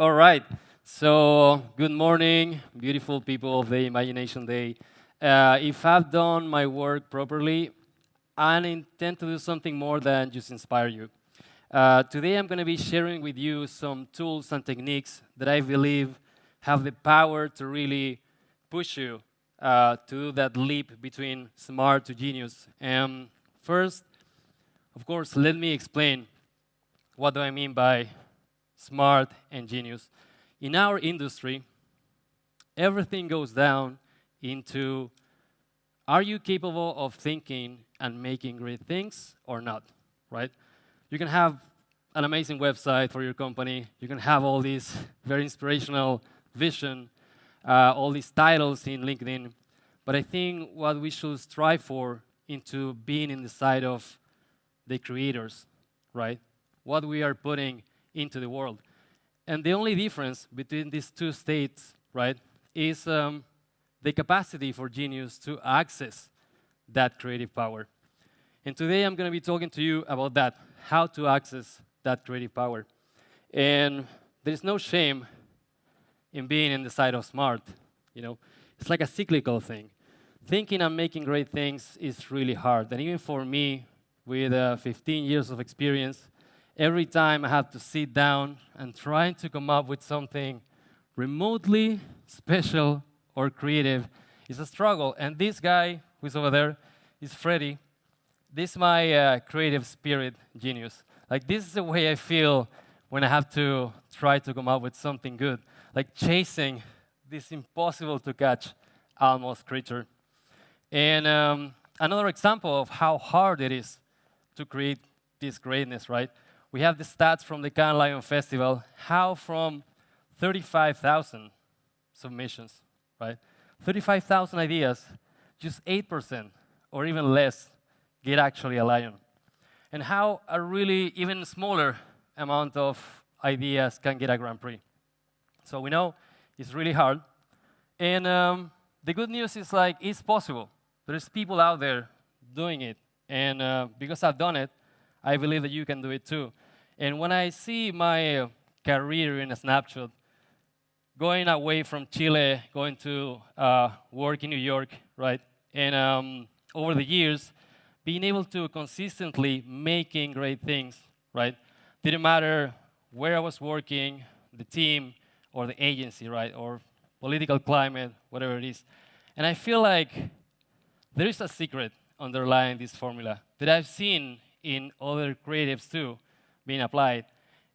All right. So, good morning, beautiful people of the Imagination Day. If I've done my work properly, I intend to do something more than just inspire you. Today, I'm going to be sharing with you some tools and techniques that I believe have the power to really push you to do that leap between smart to genius. And first, of course, let me explain what do I mean by smart and genius. In our industry, everything goes down into, are you capable of thinking and making great things or not, right? You can have an amazing website for your company. You can have all these very inspirational vision, all these titles in LinkedIn. But I think what we should strive for into being in the side of the creators, right? What we are putting into the world. And the only difference between these two states, right, is the capacity for genius to access that creative power. And today I'm going to be talking to you about that, how to access that creative power. And there's no shame in being in the side of smart, you know. It's like a cyclical thing. Thinking and making great things is really hard. And even for me, with 15 years of experience, every time I have to sit down and trying to come up with something remotely special or creative is a struggle. And this guy who's over there is Freddy. This is my creative spirit genius. Like, this is the way I feel when I have to try to come up with something good. Like chasing this impossible to catch almost creature. And another example of how hard it is to create this greatness, right? We have the stats from the Cannes Lion Festival, how from 35,000 submissions, right? 35,000 ideas, just 8% or even less get actually a lion. And how a really even smaller amount of ideas can get a Grand Prix. So we know it's really hard. And the good news is, like, it's possible. There's people out there doing it. And because I've done it, I believe that you can do it too. And when I see my career in a snapshot, going away from Chile, going to work in New York, right? And over the years, being able to consistently making great things, right? Didn't matter where I was working, the team, or the agency, right? Or political climate, whatever it is. And I feel like there is a secret underlying this formula that I've seen in other creatives too being applied.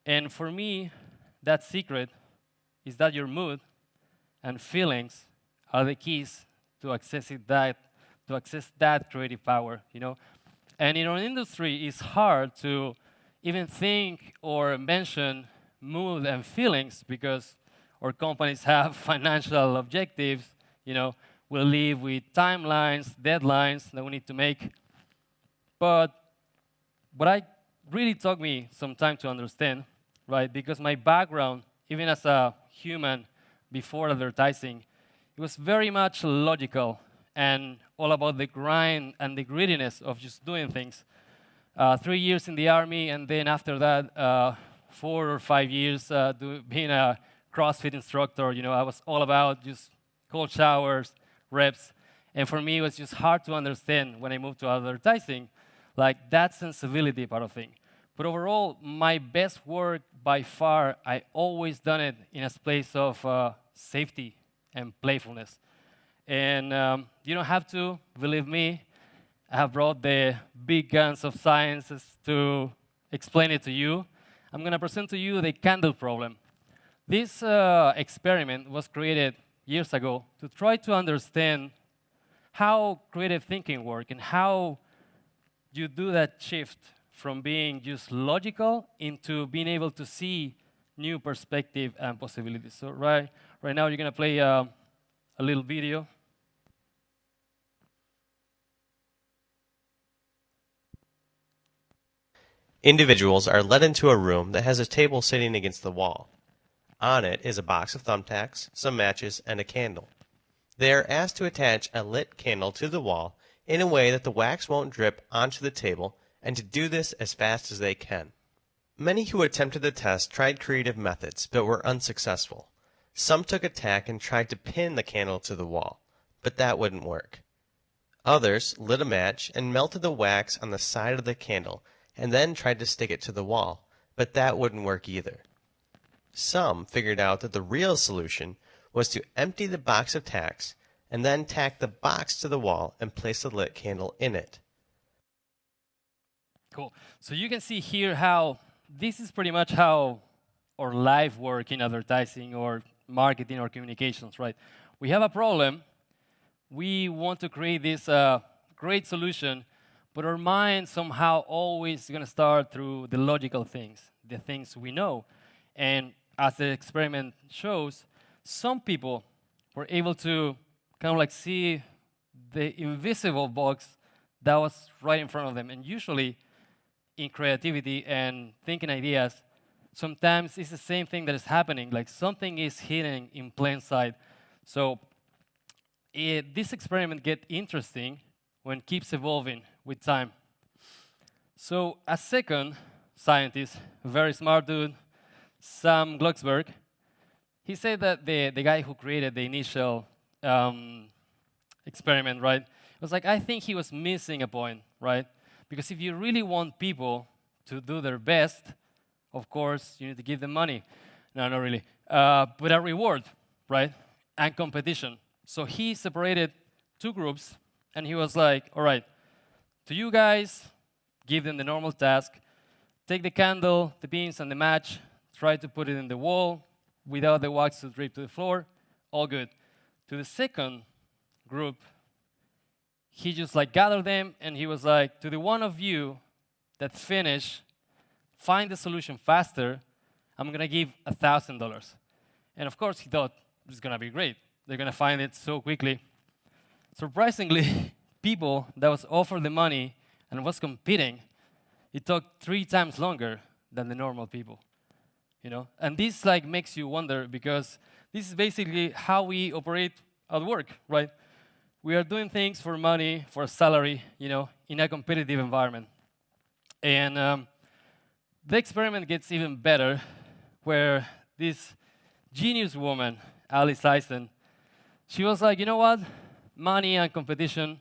And for me, that secret is that your mood and feelings are the keys to access that creative power, you know. And in our industry, it's hard to even think or mention mood and feelings because our companies have financial objectives, you know. We live with timelines, deadlines that we need to make. But what I really took me some time to understand, right? Because my background, even as a human before advertising, it was very much logical and all about the grind and the grittiness of just doing things. 3 years in the army, and then after that, 4 or 5 years being a CrossFit instructor. You know, I was all about just cold showers, reps, and for me, it was just hard to understand when I moved to advertising, like that sensibility part of thing. But overall, my best work by far, I always done it in a place of safety and playfulness. And you don't have to believe me. I have brought the big guns of sciences to explain it to you. I'm going to present to you the candle problem. This experiment was created years ago to try to understand how creative thinking works and how you do that shift from being just logical into being able to see new perspective and possibilities. So right now you're going to play a little video. Individuals are led into a room that has a table sitting against the wall. On it is a box of thumbtacks, some matches, and a candle. They are asked to attach a lit candle to the wall in a way that the wax won't drip onto the table, and to do this as fast as they can. Many who attempted the test tried creative methods, but were unsuccessful. Some took a tack and tried to pin the candle to the wall, but that wouldn't work. Others lit a match and melted the wax on the side of the candle and then tried to stick it to the wall, but that wouldn't work either. Some figured out that the real solution was to empty the box of tacks and then tack the box to the wall and place the lit candle in it. Cool. So you can see here how this is pretty much how our life work in advertising or marketing or communications, right? We have a problem. We want to create this great solution, but our mind somehow always going to start through the logical things, the things we know. And as the experiment shows, some people were able to kind of like see the invisible box that was right in front of them. And usually, in creativity and thinking ideas, sometimes it's the same thing that is happening, like something is hidden in plain sight. So this experiment gets interesting when it keeps evolving with time. So a second scientist, a very smart dude, Sam Glucksberg, he said that the guy who created the initial experiment, right, was like, I think he was missing a point, right? Because if you really want people to do their best, of course, you need to give them money. No, not really. But a reward, right? And competition. So he separated two groups, and he was like, all right, to you guys, give them the normal task. Take the candle, the beans, and the match. Try to put it in the wall without the wax to drip to the floor. All good. To the second group, he just like gathered them, and he was like, to the one of you that finish, find the solution faster, I'm going to give $1,000. And of course, he thought, it's going to be great. They're going to find it so quickly. Surprisingly, people that was offered the money and was competing, it took 3 times longer than the normal people. You know? And this like makes you wonder, because this is basically how we operate at work, right? We are doing things for money, for a salary, you know, in a competitive environment. And the experiment gets even better, where this genius woman, Alice Eisen, she was like, you know what? Money and competition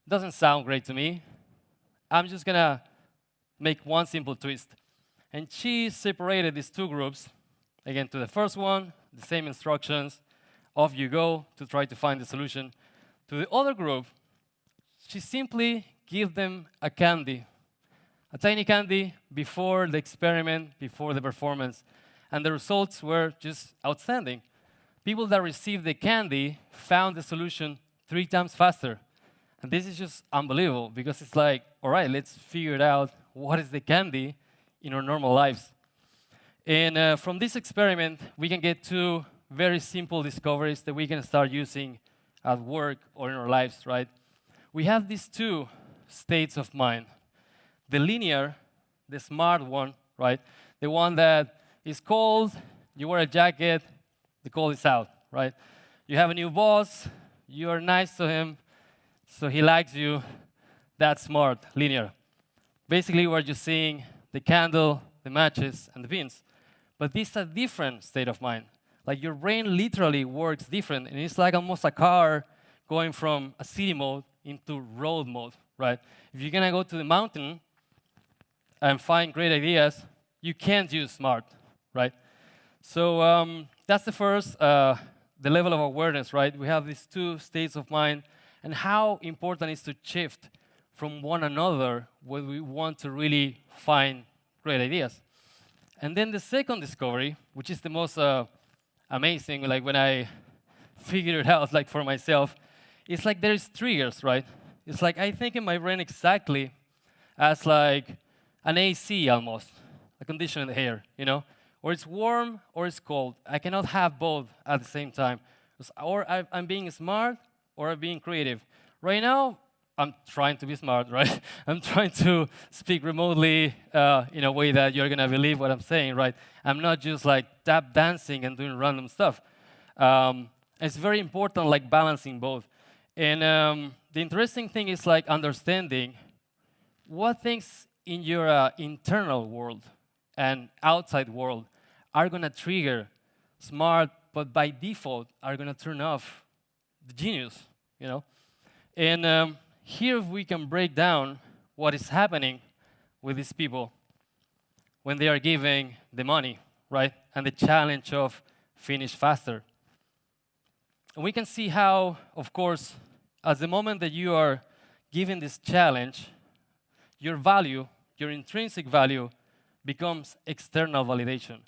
doesn't sound great to me. I'm just going to make one simple twist. And she separated these two groups. Again, to the first one, the same instructions. Off you go to try to find the solution. To the other group, she simply gave them a candy, a tiny candy before the experiment, before the performance. And the results were just outstanding. People that received the candy found the solution 3 times faster. And this is just unbelievable, because it's like, all right, let's figure it out. What is the candy in our normal lives? And from this experiment, we can get 2 very simple discoveries that we can start using at work or in our lives, right? We have these 2 states of mind. The linear, the smart one, right? The one that is cold, you wear a jacket, the cold is out, right? You have a new boss, you are nice to him, so he likes you. That's smart, linear. Basically, we're just seeing the candle, the matches, and the beans. But this is a different state of mind. Like your brain literally works different, and it's like almost a car going from a city mode into road mode, right? If you're gonna go to the mountain and find great ideas, you can't use smart, right? So that's the first, the level of awareness, right? We have these 2 states of mind, and how important it is to shift from one another when we want to really find great ideas. And then the second discovery, which is the most amazing, like when I figured it out like for myself, it's like there's triggers, right? It's like I think in my brain exactly as like an AC almost, a condition in the air, you know? Or it's warm or it's cold. I cannot have both at the same time. Or I'm being smart or I'm being creative. Right now, I'm trying to be smart, right? I'm trying to speak remotely in a way that you're going to believe what I'm saying, right? I'm not just like tap dancing and doing random stuff. It's very important, like balancing both. And the interesting thing is like understanding what things in your internal world and outside world are going to trigger smart, but by default are going to turn off the genius, you know? And here we can break down what is happening with these people when they are giving the money, right? And the challenge of finish faster. And we can see how, of course, at the moment that you are given this challenge, your value, your intrinsic value, becomes external validation.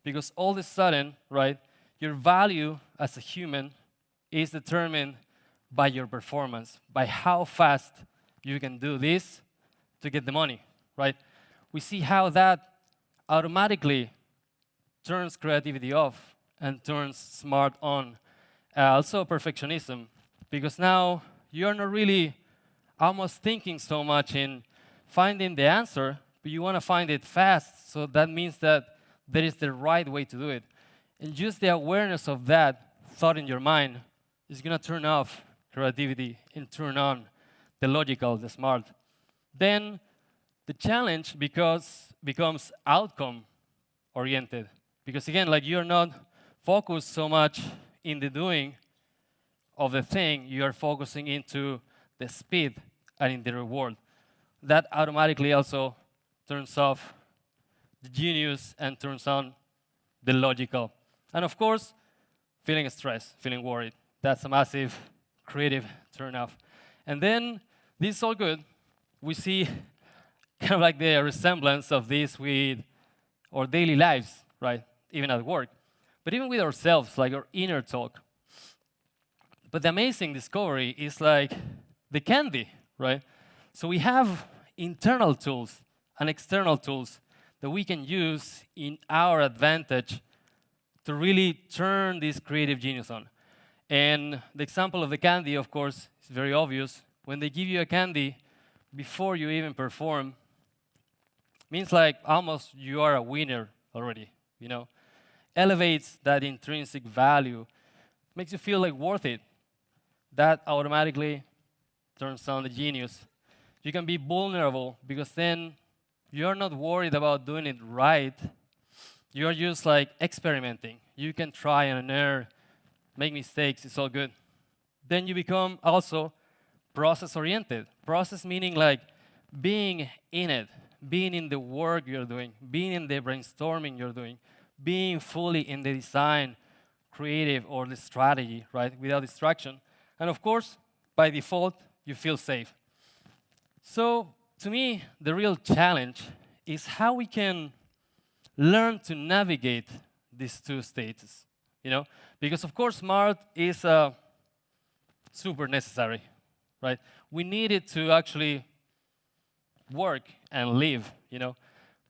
Because all of a sudden, right, your value as a human is determined by your performance, by how fast you can do this to get the money, right? We see how that automatically turns creativity off and turns smart on. Also perfectionism, because now you're not really almost thinking so much in finding the answer, but you want to find it fast, so that means that there is the right way to do it. And just the awareness of that thought in your mind is going to turn off creativity and turn on the logical, the smart. Then the challenge becomes outcome oriented. Because again, like you're not focused so much in the doing of the thing, you are focusing into the speed and in the reward. That automatically also turns off the genius and turns on the logical. And of course, feeling stressed, feeling worried. That's a massive creative turn off. And then this is all good. We see kind of like the resemblance of this with our daily lives, right? Even at work. But even with ourselves, like our inner talk. But the amazing discovery is like the candy, right? So we have internal tools and external tools that we can use in our advantage to really turn this creative genius on. And the example of the candy, of course, is very obvious. When they give you a candy before you even perform, means like almost you are a winner already, you know? Elevates that intrinsic value, makes you feel like worth it. That automatically turns on the genius. You can be vulnerable because then you're not worried about doing it right. You're just like experimenting. You can try and err, make mistakes, it's all good. Then you become also process-oriented. Process meaning like being in it, being in the work you're doing, being in the brainstorming you're doing, being fully in the design, creative, or the strategy, right, without distraction. And of course, by default, you feel safe. So, to me, the real challenge is how we can learn to navigate these two states, you know? Because, of course, smart is super necessary, right? We need it to actually work and live, you know?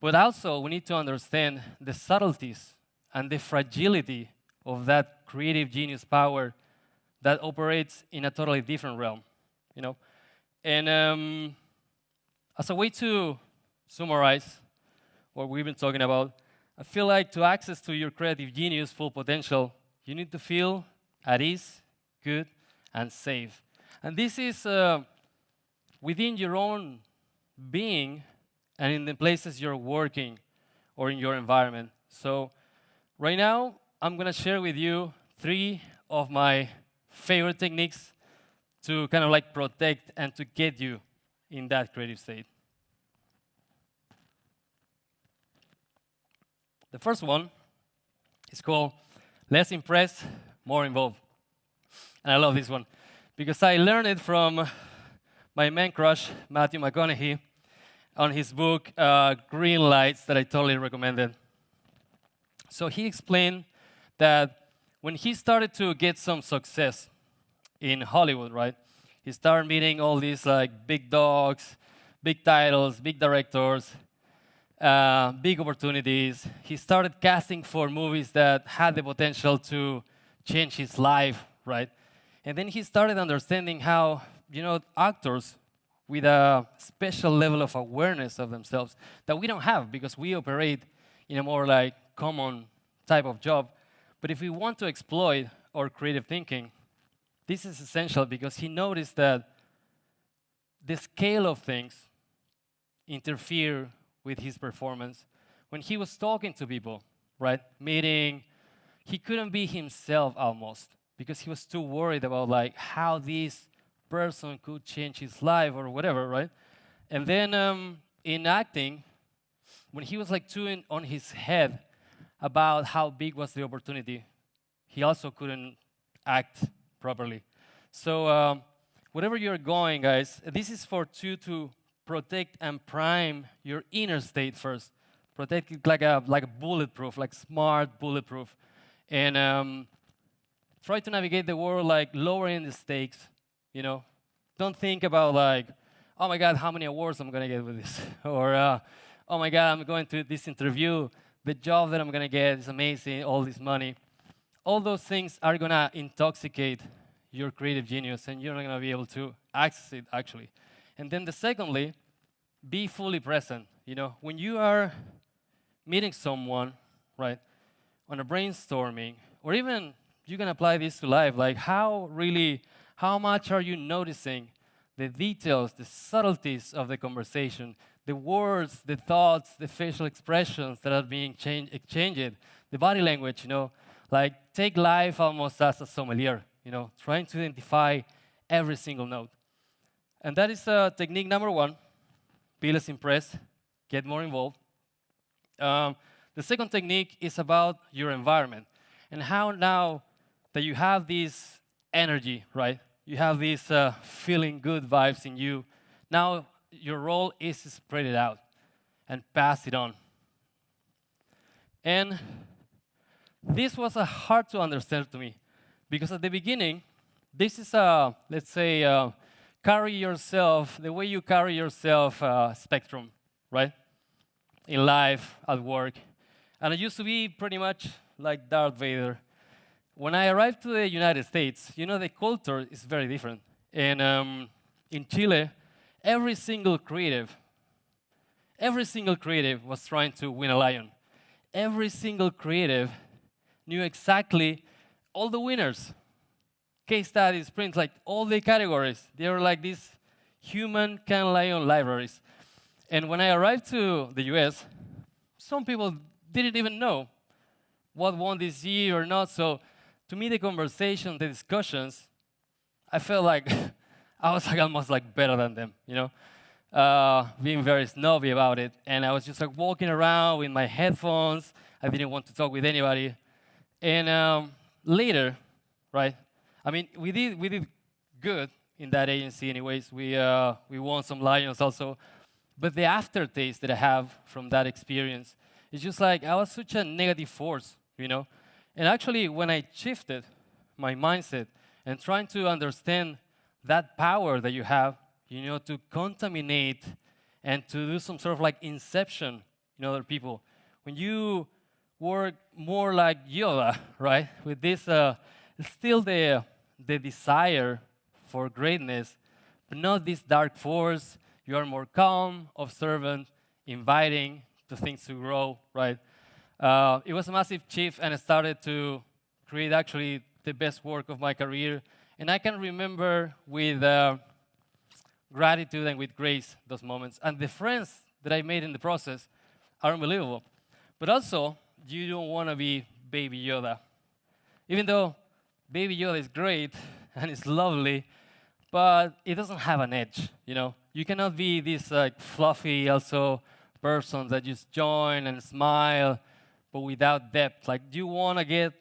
But also, we need to understand the subtleties and the fragility of that creative genius power that operates in a totally different realm, you know? And as a way to summarize what we've been talking about, I feel like to access to your creative genius full potential, you need to feel at ease, good, and safe. And this is within your own being and in the places you're working or in your environment. So right now, I'm going to share with you 3 of my favorite techniques to kind of like protect and to get you in that creative state. The first one is called Less Impressed, More Involved. And I love this one because I learned it from my man crush, Matthew McConaughey, on his book, Green Lights, that I totally recommended. So he explained that when he started to get some success in Hollywood, right? He started meeting all these like big dogs, big titles, big directors, big opportunities. He started casting for movies that had the potential to change his life, right? And then he started understanding how, you know, actors with a special level of awareness of themselves that we don't have because we operate in a more like common type of job. But if we want to exploit our creative thinking, this is essential because he noticed that the scale of things interfere with his performance. when he was talking to people, right, meeting, he couldn't be himself almost because he was too worried about like how this person could change his life or whatever, right? And then in acting, when he was like too on his head about how big was the opportunity, he also couldn't act properly. So wherever you're going, guys, this is for you to protect and prime your inner state first. Protect it like a bulletproof, like smart bulletproof, and try to navigate the world like lowering the stakes. You know, don't think about like, oh my God, how many awards I'm gonna get with this, or oh my God, I'm going to this interview. The job that I'm gonna get is amazing. All this money, all those things are gonna intoxicate your creative genius, and you're not gonna be able to access it actually. And then the secondly, be fully present. You know, when you are meeting someone, right, on a brainstorming, or even you can apply this to life, like how much are you noticing the details, the subtleties of the conversation, the words, the thoughts, the facial expressions that are being exchanged, the body language, you know, like take life almost as a sommelier, you know, trying to identify every single note. And that is technique number one, be less impressed, get more involved. The second technique is about your environment and how now that you have this energy, right? You have these feeling good vibes in you. Now your role is to spread it out and pass it on. And this was hard to understand to me because at the beginning, this is let's say, carry yourself, the way you carry yourself spectrum, right? In life, at work. And I used to be pretty much like Darth Vader. When I arrived to the United States, you know, the culture is very different. And in Chile, every single creative was trying to win a lion. Every single creative knew exactly all the winners. Case studies, prints, like all the categories. They were like these human can lion libraries. And when I arrived to the US, some people didn't even know what won this year or not. So to me, the conversation, the discussions, I felt like I was like almost like better than them, you know, being very snobby about it. And I was just like walking around with my headphones. I didn't want to talk with anybody. And later, right? I mean, we did good in that agency, anyways. We won some lions also. But the aftertaste that I have from that experience is just like I was such a negative force, you know. And actually, when I shifted my mindset and trying to understand that power that you have, you know, to contaminate and to do some sort of like inception in other people, when you work more like Yoda, right, with this still the desire for greatness, but not this dark force. You are more calm, observant, inviting to things to grow, right? It was a massive shift, and I started to create actually the best work of my career. And I can remember with gratitude and with grace those moments. And the friends that I made in the process are unbelievable. But also, you don't want to be Baby Yoda. Even though Baby Yoda is great and it's lovely, but it doesn't have an edge, you know? You cannot be this like fluffy also person that just join and smile, but without depth. Like you want to get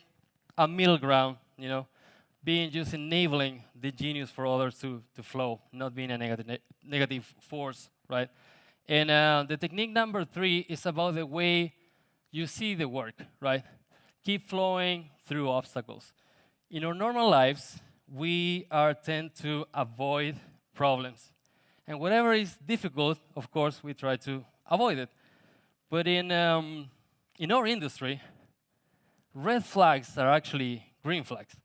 a middle ground, you know, being just enabling the genius for others to flow, not being a negative force, right? And the technique number 3 is about the way you see the work, right? Keep flowing through obstacles. In our normal lives, we tend to avoid problems. And whatever is difficult, of course, we try to avoid it. But in our industry, red flags are actually green flags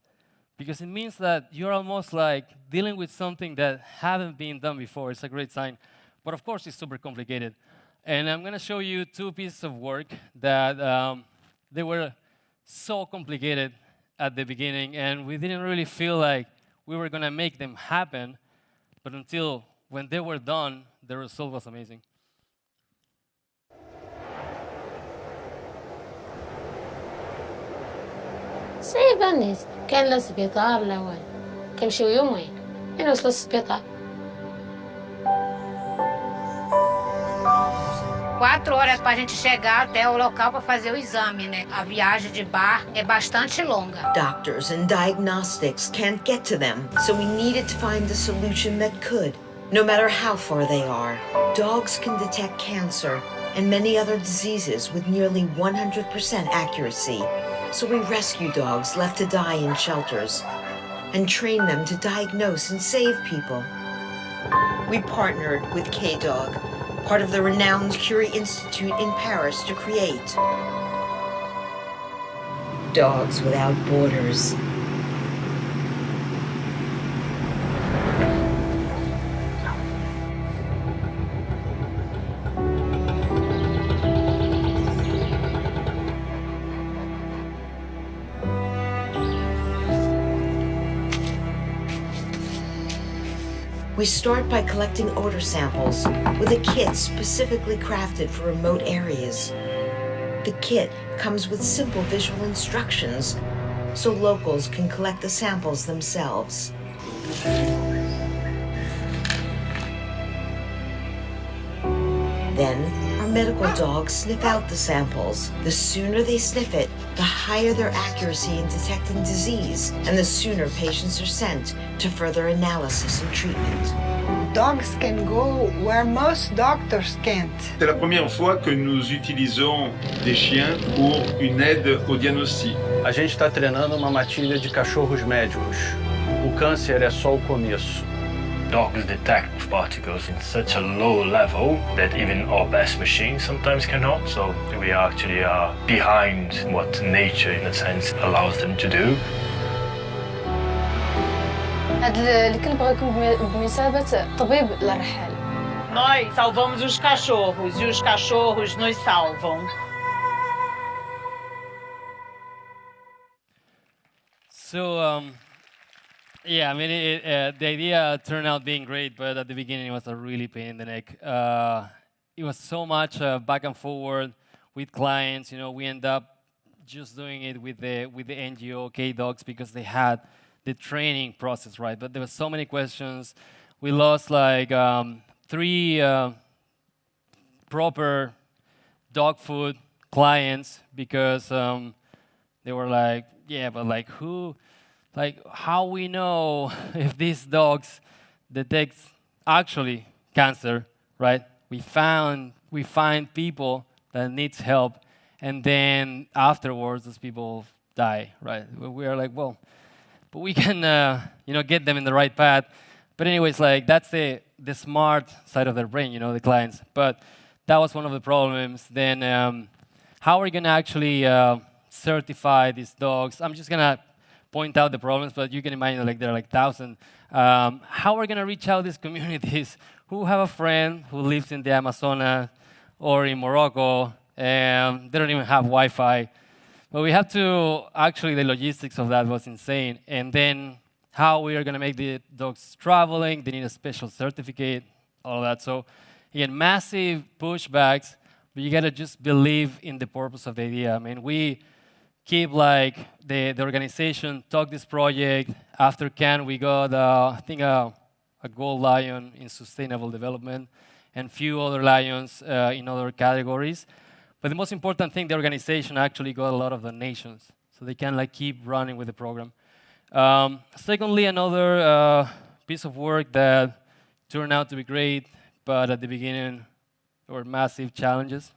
because it means that you're almost like dealing with something that haven't been done before. It's a great sign. But of course, it's super complicated. And I'm going to show you 2 pieces of work that they were so complicated at the beginning, and we didn't really feel like we were going to make them happen. But until when they were done, the result was amazing. صعيبة الناس كان للسبيطار لا والو كنمشيو يومين من وصلوا للسبيطار 4 horas para a gente chegar até o local para fazer o exame, né? A viagem de barco é bastante longa. Doctors and diagnostics can't get to them, so we needed to find the solution that could, no matter how far they are. Dogs can detect cancer and many other diseases with nearly 100% accuracy. So we rescue dogs left to die in shelters and train them to diagnose and save people. We partnered with K-Dog, part of the renowned Curie Institute in Paris, to create Dogs Without Borders. We start by collecting odor samples with a kit specifically crafted for remote areas. The kit comes with simple visual instructions so locals can collect the samples themselves. Then, our medical dogs sniff out the samples. The sooner they sniff it, the higher their accuracy in detecting disease, and the sooner patients are sent to further analysis and treatment. Dogs can go where most doctors can't. C'est la première fois que nous utilisons des chiens pour une aide au diagnostic. A gente está treinando uma matilha de cachorros médicos. O câncer é só o começo. Dogs detect particles in such a low level that even our best machines sometimes cannot. So we actually are behind what nature, in a sense, allows them to do. هذا الكلب غيكون بمثابة طبيب للرحال. Nós salvamos os cachorros e os cachorros nos salvam. So, yeah, I mean, the idea turned out being great, but at the beginning it was a really pain in the neck. It was so much back and forward with clients. You know, we end up just doing it with the NGO K-Dogs because they had the training process right. But there were so many questions. We lost like 3 proper dog food clients because they were like, yeah, but like who? Like, how we know if these dogs detect actually cancer, right? We find people that needs help, and then afterwards, those people die, right? We are like, well, but we can, get them in the right path. But anyways, like that's the smart side of their brain, the clients. But that was one of the problems. Then, how are we gonna actually certify these dogs? I'm just gonna point out the problems, but you can imagine like there are like 1,000. How are we going to reach out these communities who have a friend who lives in the Amazonas or in Morocco and they don't even have Wi-Fi? But we have to, actually the logistics of that was insane. And then how we are going to make the dogs traveling, they need a special certificate, all of that. So again, massive pushbacks, but you got to just believe in the purpose of the idea. I mean, we keep like the organization talk this project. After Cannes, we got I think a gold lion in sustainable development and few other lions in other categories. But the most important thing, the organization actually got a lot of donations, so they can like keep running with the program. Secondly, another piece of work that turned out to be great, but at the beginning there were massive challenges.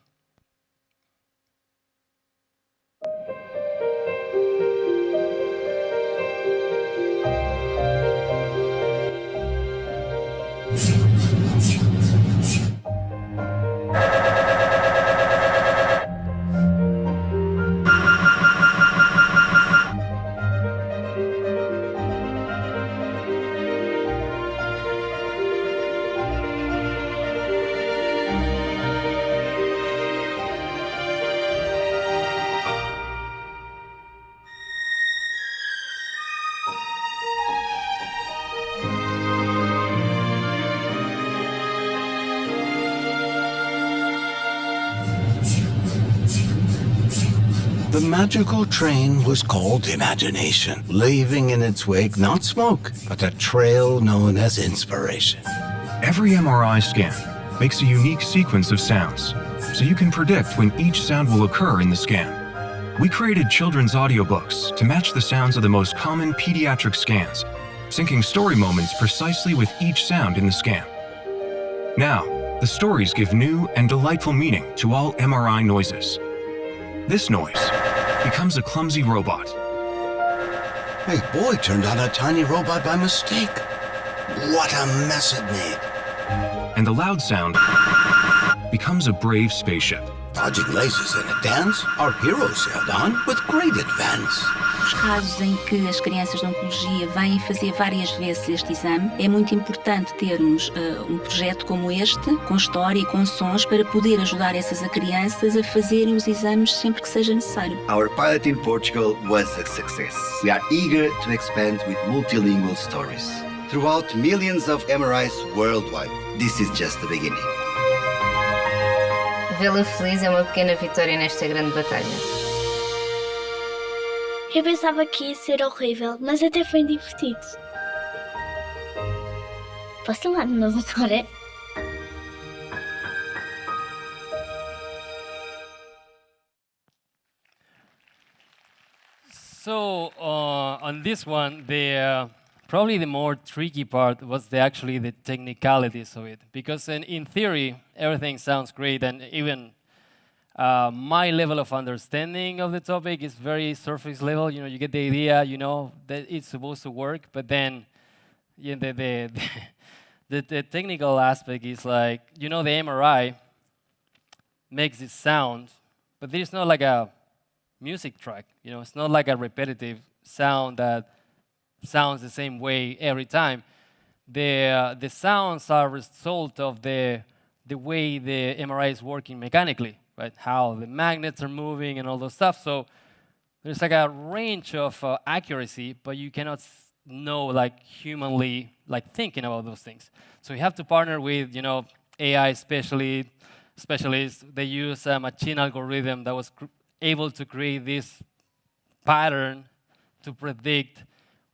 The magical train was called imagination, leaving in its wake not smoke, but a trail known as inspiration. Every MRI scan makes a unique sequence of sounds, so you can predict when each sound will occur in the scan. We created children's audiobooks to match the sounds of the most common pediatric scans, syncing story moments precisely with each sound in the scan. Now, the stories give new and delightful meaning to all MRI noises. This noise becomes a clumsy robot. A boy turned on a tiny robot by mistake. What a mess it made. And the loud sound becomes a brave spaceship. Dodging laces in a dance, our heroes sailed on with great advance. Os casos em que as crianças de oncologia vêm fazer várias vezes este exame, é muito importante termos um projeto como este, com história e com sons, para poder ajudar essas crianças a fazerem os exames sempre que seja necessário. Our pilot in Portugal was a success. We are eager to expand with multilingual stories throughout millions of MRIs worldwide. This is just the beginning. Vê-la feliz é uma pequena vitória nesta grande batalha. Eu pensava que ia ser horrível, mas até foi divertido. Posso lá de novo agora? So on this one, probably the more tricky part was actually the technicalities of it, because in theory everything sounds great, and even my level of understanding of the topic is very surface level. You know, you get the idea, you know that it's supposed to work, but then the technical aspect is like, you know, the MRI makes it sound, but there's not like a music track. You know, it's not like a repetitive sound that sounds the same way every time. The sounds are a result of the way the MRI is working mechanically, right? How the magnets are moving and all those stuff. So there's like a range of accuracy, but you cannot know like humanly like thinking about those things. So you have to partner with, you know, AI specialists. They use a machine algorithm that was able to create this pattern to predict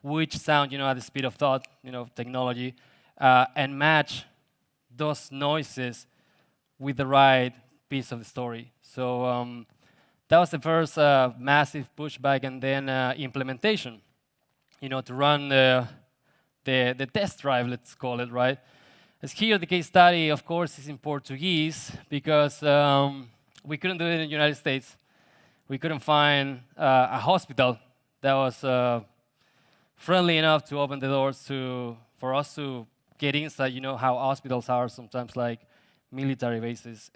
which sound, you know, at the speed of thought, you know, technology, and match those noises with the right piece of the story. So that was the first massive pushback, and then implementation, you know, to run the test drive, let's call it, right? As here, the case study, of course, is in Portuguese, because we couldn't do it in the United States. We couldn't find a hospital that was friendly enough to open the doors for us to get inside. You know how hospitals are sometimes like military bases.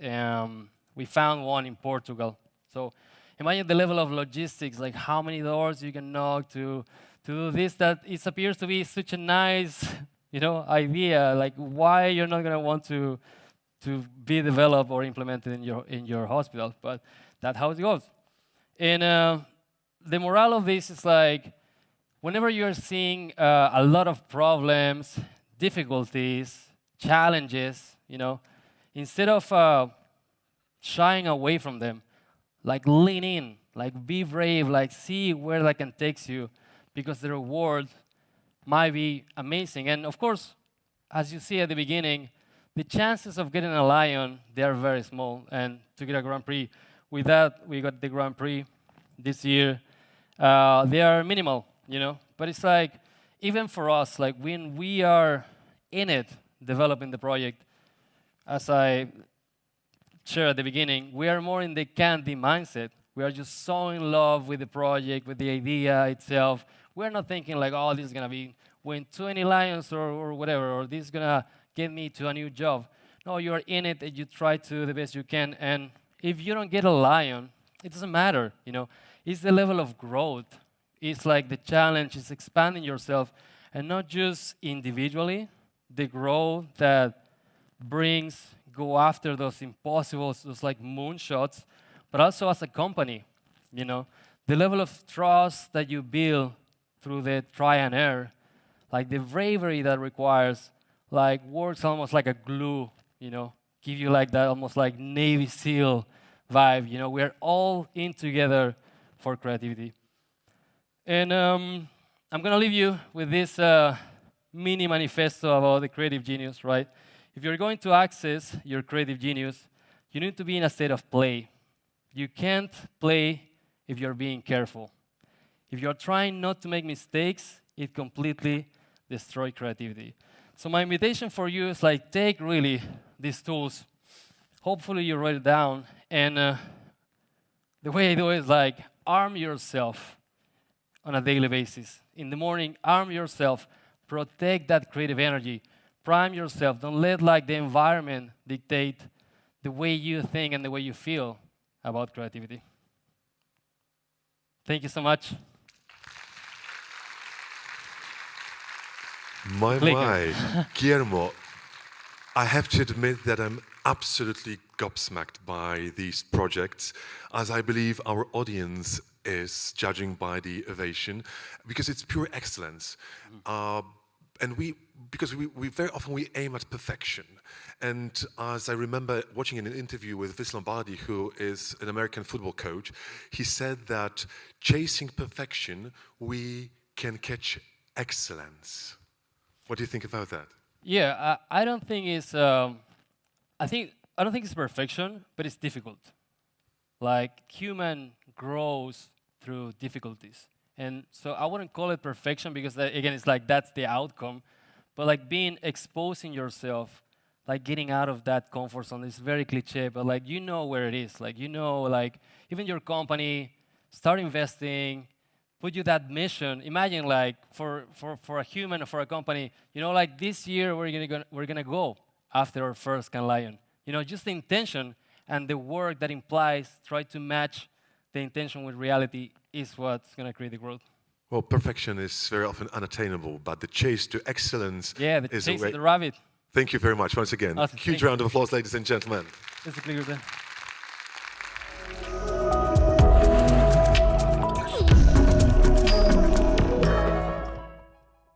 We found one in Portugal. So imagine the level of logistics, like how many doors you can knock to do this, that it appears to be such a nice, you know, idea. Like, why you're not going to want to be developed or implemented in your hospital? But that's how it goes. And the moral of this is like, whenever you're seeing a lot of problems, difficulties, challenges, you know, instead of shying away from them, like lean in, like be brave, like see where that can take you, because the reward might be amazing. And of course, as you see at the beginning, the chances of getting a lion, they are very small. And to get a Grand Prix, with that, we got the Grand Prix this year. They are minimal, you know, but it's like, even for us, like when we are in it, developing the project, as I shared at the beginning, we are more in the candy mindset. We are just so in love with the project, with the idea itself. We're not thinking like, oh, this is going to win 20 lions or whatever, or this is going to get me to a new job. No, you're in it and you try to the best you can. And if you don't get a lion, it doesn't matter, you know. It's the level of growth. It's like the challenge is expanding yourself, and not just individually, the growth that go after those impossibles, those like moonshots, but also as a company, you know. The level of trust that you build through the try and error, like the bravery that requires, like works almost like a glue, you know, give you like that almost like Navy SEAL vibe, you know. We're all in together for creativity. And I'm going to leave you with this mini manifesto about the creative genius, right? If you're going to access your creative genius, you need to be in a state of play. You can't play if you're being careful. If you're trying not to make mistakes, it completely destroys creativity. So my invitation for you is like, take really these tools. Hopefully you write it down. And the way I do it is like, arm yourself on a daily basis. In the morning, arm yourself. Protect that creative energy. Prime yourself. Don't let like the environment dictate the way you think and the way you feel about creativity. Thank you so much. My, Guillermo, I have to admit that I'm absolutely gobsmacked by these projects, as I believe our audience is judging by the ovation, because it's pure excellence. And we very often aim at perfection. And as I remember watching an interview with Vince Lombardi, who is an American football coach, he said that chasing perfection, we can catch excellence. What do you think about that? Yeah, I don't think it's. I don't think it's perfection, but it's difficult. Like human grows through difficulties, and so I wouldn't call it perfection because again, it's like that's the outcome. But like exposing yourself, like getting out of that comfort zone is very cliche. But like you know where it is. Like you know, like even your company, start investing. Put you that mission. Imagine like for a human or for a company, you know, like this year we're gonna go after our first Cannes Lion. You know, just the intention and the work that implies try to match the intention with reality is what's gonna create the growth. Well, perfection is very often unattainable, but the chase to excellence is chase of the rabbit. Thank you very much once again. Awesome. Huge round of applause, ladies and gentlemen. It's a clear then.